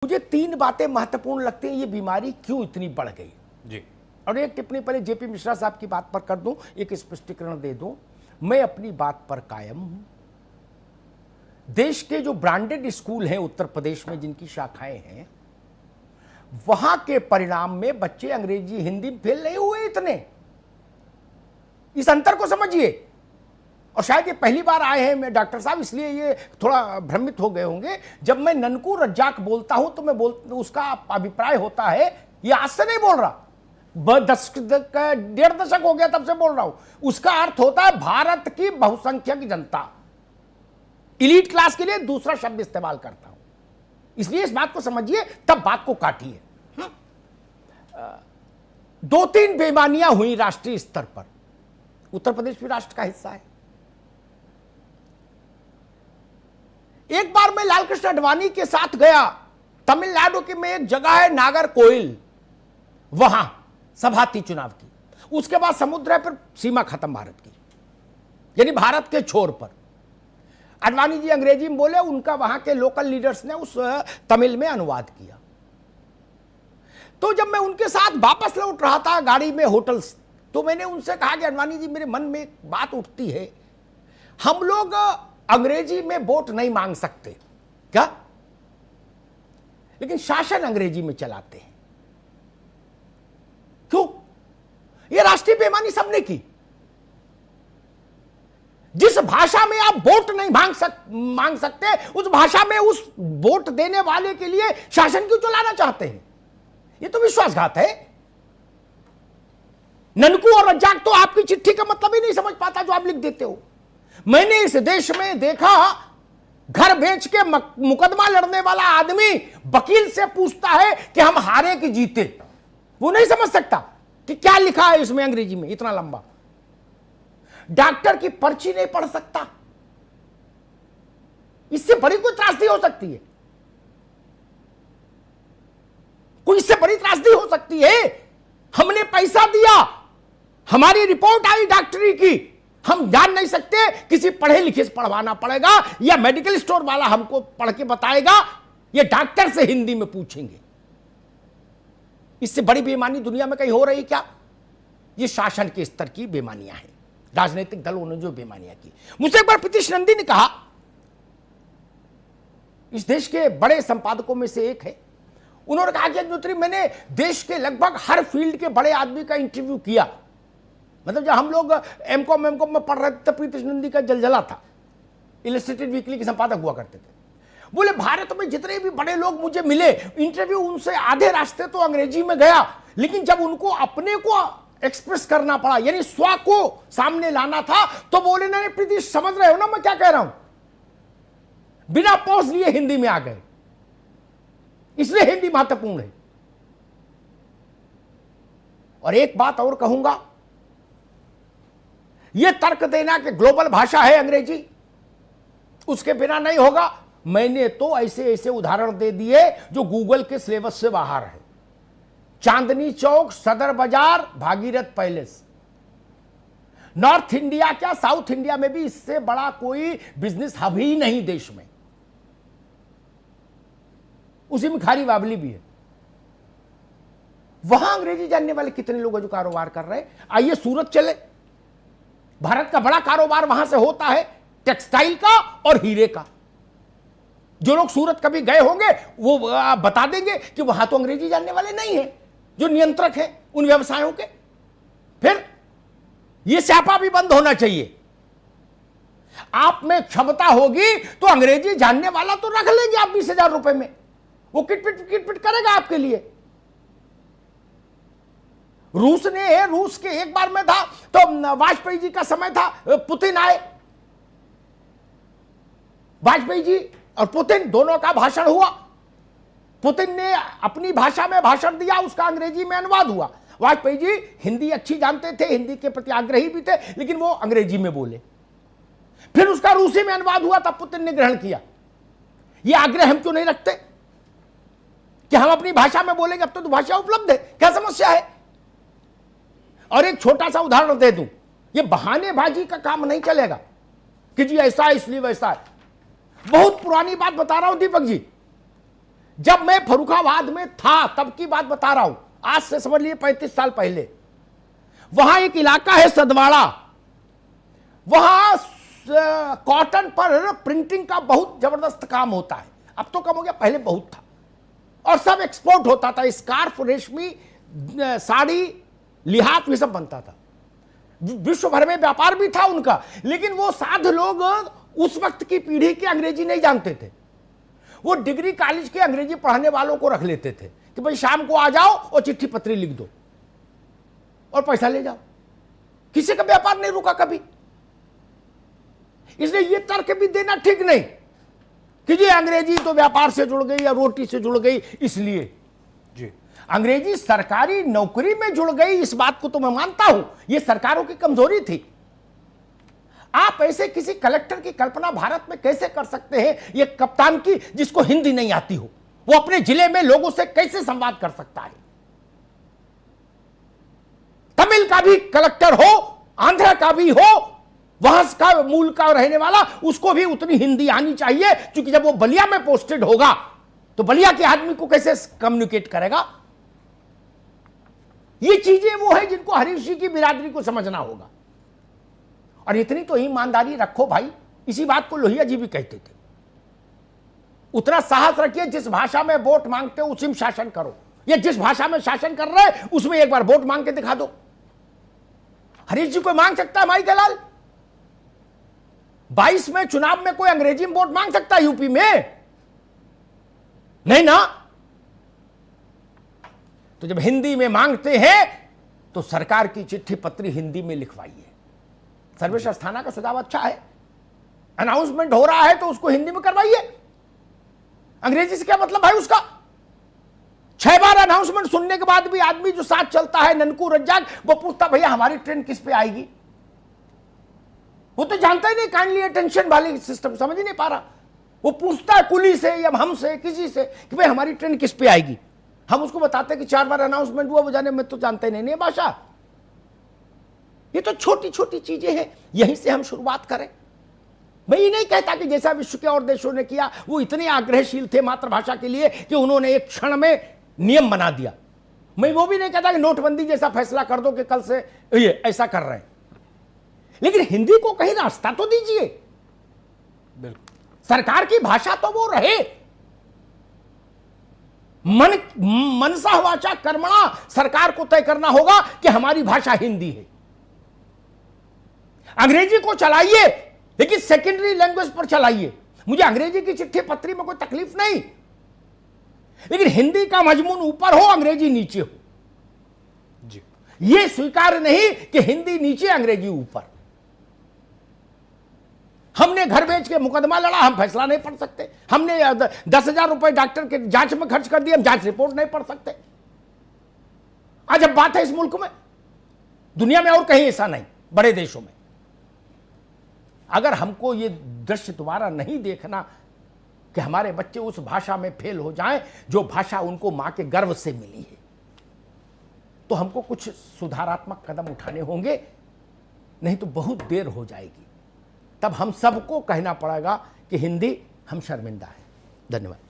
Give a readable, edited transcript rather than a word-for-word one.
मुझे तीन बातें महत्वपूर्ण लगती हैं, ये बीमारी क्यों इतनी बढ़ गई जी। और एक टिप्पणी पहले जेपी मिश्रा साहब की बात पर कर दूं, एक स्पष्टीकरण दे दूं। मैं अपनी बात पर कायम हूं। देश के जो ब्रांडेड स्कूल हैं उत्तर प्रदेश में, जिनकी शाखाएं हैं, वहां के परिणाम में बच्चे अंग्रेजी हिंदी में फेल नहीं हुए इतने। इस अंतर को समझिए। और शायद ये पहली बार आए हैं डॉक्टर साहब, इसलिए ये थोड़ा भ्रमित हो गए होंगे। जब मैं ननकू रज्जाक बोलता हूं तो मैं उसका अभिप्राय होता है, ये आज से नहीं बोल रहा, 1.5 दशक हो गया तब से बोल रहा हूं। उसका अर्थ होता है भारत की बहुसंख्यक जनता। इलीट क्लास के लिए दूसरा शब्द इस्तेमाल करता हूं, इसलिए इस बात को समझिए, तब बात को काटिए। 2-3 बेईमानियां हुई राष्ट्रीय स्तर पर। उत्तर प्रदेश भी राष्ट्र का हिस्सा है। एक बार मैं लालकृष्ण आडवाणी के साथ गया, तमिलनाडु की में एक जगह है नागरकोइल, वहां सभा थी चुनाव की। उसके बाद समुद्र है, फिर सीमा खत्म भारत की, यानी भारत के छोर पर। आडवाणी जी अंग्रेजी में बोले, उनका वहां के लोकल लीडर्स ने उस तमिल में अनुवाद किया। तो जब मैं उनके साथ वापस लौट रहा था गाड़ी में होटल, तो मैंने उनसे कहा कि आडवाणी जी, मेरे मन में एक बात उठती है, हम लोग अंग्रेजी में वोट नहीं मांग सकते क्या, लेकिन शासन अंग्रेजी में चलाते हैं, क्यों? यह राष्ट्रीय बेईमानी सबने की। जिस भाषा में आप वोट नहीं मांग सकते, उस भाषा में उस वोट देने वाले के लिए शासन क्यों चलाना चाहते हैं? यह तो विश्वासघात है। ननकू और रज्जाक तो आपकी चिट्ठी का मतलब ही नहीं समझ पाता जो आप लिख देते हो। मैंने इस देश में देखा, घर बेच के मुकदमा लड़ने वाला आदमी वकील से पूछता है कि हम हारे कि जीते। वो नहीं समझ सकता कि क्या लिखा है इसमें अंग्रेजी में इतना लंबा। डॉक्टर की पर्ची नहीं पढ़ सकता। इससे बड़ी कोई त्रासदी हो सकती है? कोई इससे बड़ी त्रासदी हो सकती है? हमने पैसा दिया, हमारी रिपोर्ट आई डॉक्टरी की, हम जान नहीं सकते, किसी पढ़े लिखे से पढ़वाना पड़ेगा, या मेडिकल स्टोर वाला हमको पढ़ के बताएगा, या डॉक्टर से हिंदी में पूछेंगे। इससे बड़ी बेईमानी दुनिया में कहीं हो रही क्या? ये शासन के स्तर की बेईमानियां हैं, राजनीतिक दलों ने जो बेईमानियां की। मुझसे एक बार प्रीतिश नंदी ने कहा, इस देश के बड़े संपादकों में से एक है, उन्होंने कहा कि अग्निहोत्री, मैंने देश के लगभग हर फील्ड के बड़े आदमी का इंटरव्यू किया। मतलब जब हम लोग एमकॉम में पढ़ रहे थे, प्रीतिश नंदी का जलजला था, इलस्ट्रेटेड वीकली के संपादक हुआ करते थे। बोले, भारत में जितने भी बड़े लोग मुझे मिले, इंटरव्यू उनसे आधे रास्ते तो अंग्रेजी में गया, लेकिन जब उनको अपने को एक्सप्रेस करना पड़ा, यानी स्व को सामने लाना था, तो बोले, नहीं प्रीतिश, समझ रहे हो ना मैं क्या कह रहा हूं, बिना पॉज लिए हिंदी में आ गए। इसलिए हिंदी महत्वपूर्ण है। और एक बात और कहूंगा, यह तर्क देना कि ग्लोबल भाषा है अंग्रेजी, उसके बिना नहीं होगा, मैंने तो ऐसे ऐसे उदाहरण दे दिए जो गूगल के सिलेबस से बाहर है। चांदनी चौक, सदर बाजार, भागीरथ पैलेस। नॉर्थ इंडिया क्या, साउथ इंडिया में भी इससे बड़ा कोई बिजनेस हब ही नहीं देश में। उसी में खारी बाबली भी है। वहां अंग्रेजी जानने वाले कितने लोग हैं जो कारोबार कर रहे हैं? आइए सूरत चले, भारत का बड़ा कारोबार वहां से होता है, टेक्सटाइल का और हीरे का। जो लोग सूरत कभी गए होंगे वो बता देंगे कि वहां तो अंग्रेजी जानने वाले नहीं हैं जो नियंत्रक हैं उन व्यवसायों के। फिर यह स्यापा भी बंद होना चाहिए। आप में क्षमता होगी तो अंग्रेजी जानने वाला तो रख लेंगे आप 20,000 रुपए में, वो किटपिट करेगा आपके लिए। रूस के एक बार में था तो वाजपेयी जी का समय था, पुतिन आए, वाजपेयी जी और पुतिन दोनों का भाषण हुआ। पुतिन ने अपनी भाषा में भाषण दिया, उसका अंग्रेजी में अनुवाद हुआ। वाजपेयी जी हिंदी अच्छी जानते थे, हिंदी के प्रति आग्रही भी थे, लेकिन वो अंग्रेजी में बोले। फिर उसका रूसी में अनुवाद हुआ, तब पुतिन ने ग्रहण किया। ये आग्रह हम क्यों नहीं रखते कि हम अपनी भाषा में बोलेंगे? अब तो भाषा उपलब्ध है, क्या समस्या है? और एक छोटा सा उदाहरण दे दूं, ये बहानेबाजी का काम नहीं चलेगा कि जी ऐसा है इसलिए वैसा है। बहुत पुरानी बात बता रहा हूं दीपक जी, जब मैं फर्रुखाबाद में था तब की बात बता रहा हूं, आज से समझ लिए 35 साल पहले, वहां एक इलाका है सदवाड़ा, वहां कॉटन पर प्रिंटिंग का बहुत जबरदस्त काम होता है। अब तो कम हो गया, पहले बहुत था और सब एक्सपोर्ट होता था। स्कार्फ, रेशमी साड़ी, लिहाफ, ये सब बनता था। विश्व भर में व्यापार भी था उनका। लेकिन वो साधु लोग उस वक्त की पीढ़ी की अंग्रेजी नहीं जानते थे। वो डिग्री कॉलेज के अंग्रेजी पढ़ाने वालों को रख लेते थे कि भाई शाम को आ जाओ और चिट्ठी पत्री लिख दो और पैसा ले जाओ। किसी का व्यापार नहीं रुका कभी। इसलिए ये तर्क भी देना ठीक नहीं कि जी अंग्रेजी तो व्यापार से जुड़ गई या रोटी से जुड़ गई। इसलिए जी अंग्रेजी सरकारी नौकरी में जुड़ गई, इस बात को तो मैं मानता हूं, ये सरकारों की कमजोरी थी। आप ऐसे किसी कलेक्टर की कल्पना भारत में कैसे कर सकते हैं, ये कप्तान की जिसको हिंदी नहीं आती हो, वो अपने जिले में लोगों से कैसे संवाद कर सकता है? तमिल का भी कलेक्टर हो, आंध्र का भी हो, वहां का मूल का रहने वाला, उसको भी उतनी हिंदी आनी चाहिए, क्योंकि जब वो बलिया में पोस्टेड होगा तो बलिया के आदमी को कैसे कम्युनिकेट करेगा? ये चीजें वो है जिनको हरीश जी की बिरादरी को समझना होगा। और इतनी तो ईमानदारी रखो भाई, इसी बात को लोहिया जी भी कहते थे, उतना साहस रखिए, जिस भाषा में वोट मांगते हो उसी में शासन करो। ये जिस भाषा में शासन कर रहे हैं उसमें एक बार वोट मांग के दिखा दो। हरीश जी को मांग सकता है माई का लाल? 22 में चुनाव में कोई अंग्रेजी में वोट मांग सकता है यूपी में? नहीं ना। तो जब हिंदी में मांगते हैं तो सरकार की चिट्ठी पत्री हिंदी में लिखवाइए। सर्वेश अस्थाना का सुझाव अच्छा है। अनाउंसमेंट हो रहा है तो उसको हिंदी में करवाइए। अंग्रेजी से क्या मतलब है उसका? 6 बार अनाउंसमेंट सुनने के बाद भी आदमी जो साथ चलता है ननकू रज्जाक, वो पूछता भैया हमारी ट्रेन किस पे आएगी? वो तो जानता ही नहीं, काइंडली अटेंशन वाले सिस्टम समझ ही नहीं पा रहा। वो पूछता है कुली से या हमसे किसी से कि भाई हमारी ट्रेन किस पे आएगी। हम उसको बताते हैं कि 4 बार अनाउंसमेंट हुआ, वो जाने में तो जानते ही नहीं भाषा। ये तो छोटी छोटी चीजें हैं, यहीं से हम शुरुआत करें। मैं ये नहीं कहता कि जैसा विश्व के और देशों ने किया, वो इतने आग्रहशील थे मातृभाषा के लिए कि उन्होंने एक क्षण में नियम बना दिया। मैं वो भी नहीं कहता कि नोटबंदी जैसा फैसला कर दो कि कल से ये ऐसा कर रहे हैं, लेकिन हिंदी को कहीं रास्ता तो दीजिए। बिल्कुल, सरकार की भाषा तो वो रहे। मनसा वाचा कर्मणा सरकार को तय करना होगा कि हमारी भाषा हिंदी है। अंग्रेजी को चलाइए, लेकिन सेकेंडरी लैंग्वेज पर चलाइए। मुझे अंग्रेजी की चिट्ठी पत्री में कोई तकलीफ नहीं, लेकिन हिंदी का मजमून ऊपर हो, अंग्रेजी नीचे हो। जी, यह स्वीकार नहीं कि हिंदी नीचे अंग्रेजी ऊपर। हमने घर बेच के मुकदमा लड़ा, हम फैसला नहीं पढ़ सकते। हमने 10,000 रुपए डॉक्टर के जांच में खर्च कर दिए, हम जांच रिपोर्ट नहीं पढ़ सकते। आज अब बात है इस मुल्क में, दुनिया में और कहीं ऐसा नहीं, बड़े देशों में। अगर हमको ये दृश्य दोबारा नहीं देखना कि हमारे बच्चे उस भाषा में फेल हो जाएं जो भाषा उनको मां के गर्व से मिली है, तो हमको कुछ सुधारात्मक कदम उठाने होंगे, नहीं तो बहुत देर हो जाएगी। तब हम सबको कहना पड़ेगा कि हिंदी हम शर्मिंदा है। धन्यवाद।